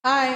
Hi.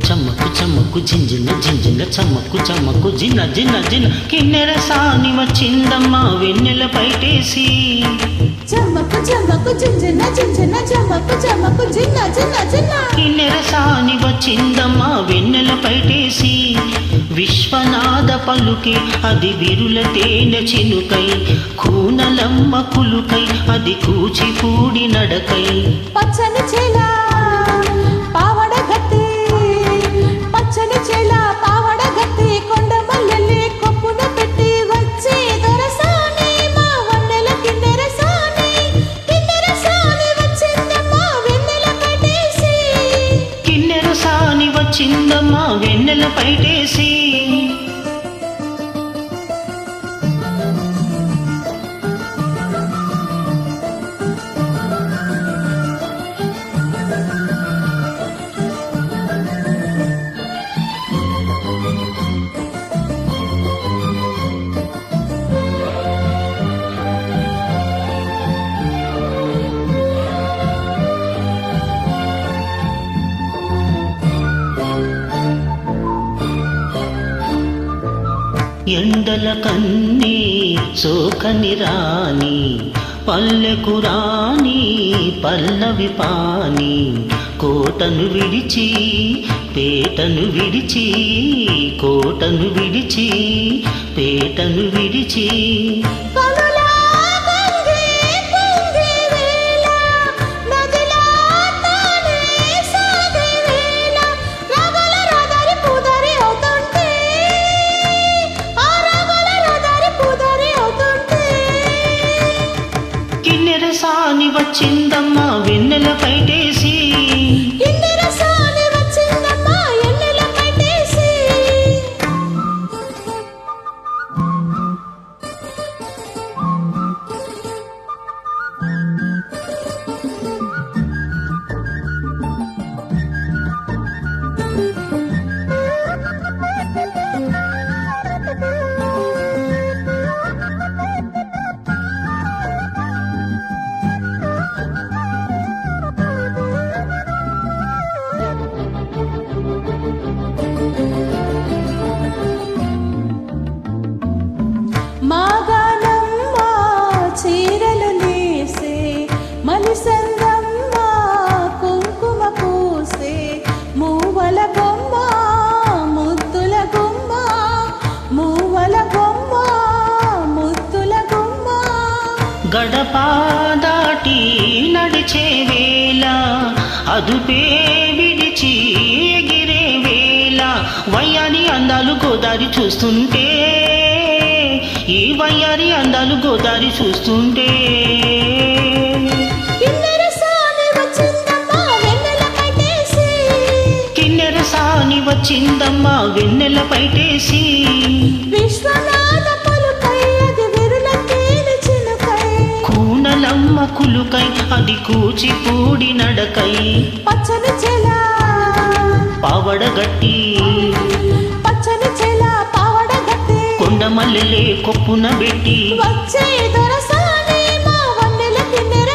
చమ్మకు చమ్మకు జింజిన జింజిన చమ్మకు చమ్మకు జిన్న జిన్న జిన్న కిన్నెర సాని వచ్చిందమ్మా వెన్నెల పైటేసి చమ్మకు చమ్మకు జింజిన జింజిన చమ్మకు చమ్మకు జిన్న జిన్న జిన్న కిన్నెర సాని వచ్చిందమ్మా వెన్నెల పైటేసి విశ్వనాథ పలుకే అది విరుల తేనె చినుకై కూనలమ్మ కులుకై అది కూచిపూడి నడకై పచ్చని చేల పావడ గట్టి పచ్చని చేల పావడ గట్టి కొండ మల్లెల్లి కొప్పున పెట్టి వచ్చే దొరసాని మా వన్నెల కిన్నెర సాని వచ్చిందమ్మా వెన్నెల పైటేసి కిన్నెర సాని వచ్చిందమ్మా వెన్నెల పైటేసి ఎండల కన్నీ సోకని రాని పల్లెకు రాని పల్లవి పాని కోటను విడిచి పేటను విడిచి కోటను విడిచి పేటను విడిచి కనులా గంగే పొంగే వేళ నదిలా తానే సాగే వేళ రాగల రాదారి పూదారి అవుతుంటే ఆ రాగల రాదారి పూదారి అవుతుంటే కిన్నెర సాని వచ్చిందమ్మా వెన్నెల పైటేసి కిన్నెర సాని వచ్చిందమ్మా ఎన్నెల పైటేసి మాగానమ్మ చీరలు నేసే మలిసందమ్మ కుంకుమ పూసే మూవల బొమ్మ ముద్దుల గుమ్మ మూవల బొమ్మ ముద్దుల గుమ్మ గడప దాటి నడిచే వేళ అదుపే విడిచి ఎగిరే వేళ వయ్యారి అందాలు గోదారి చూస్తుంటే ఈ వయ్యారి అందాలు గోదారి చూస్తుంటే కిన్నెర సాని వచ్చిందమ్మా వెన్నెల పైటేసి కిన్నెర సాని వచ్చిందమ్మా వెన్నెల పైటేసి విశ్వనాథ పలుకై అది విరుల తేనె చినుకై కూనలమ్మ కులుకై అది కూచిపూడి నడకై పచ్చని చెల పావడగట్టి పచ్చని చెల పావడ గట్టి కొండ మల్లెలే కొప్పున పెట్టి వచ్చే దొరసాని మా వన్నెల కిన్నెర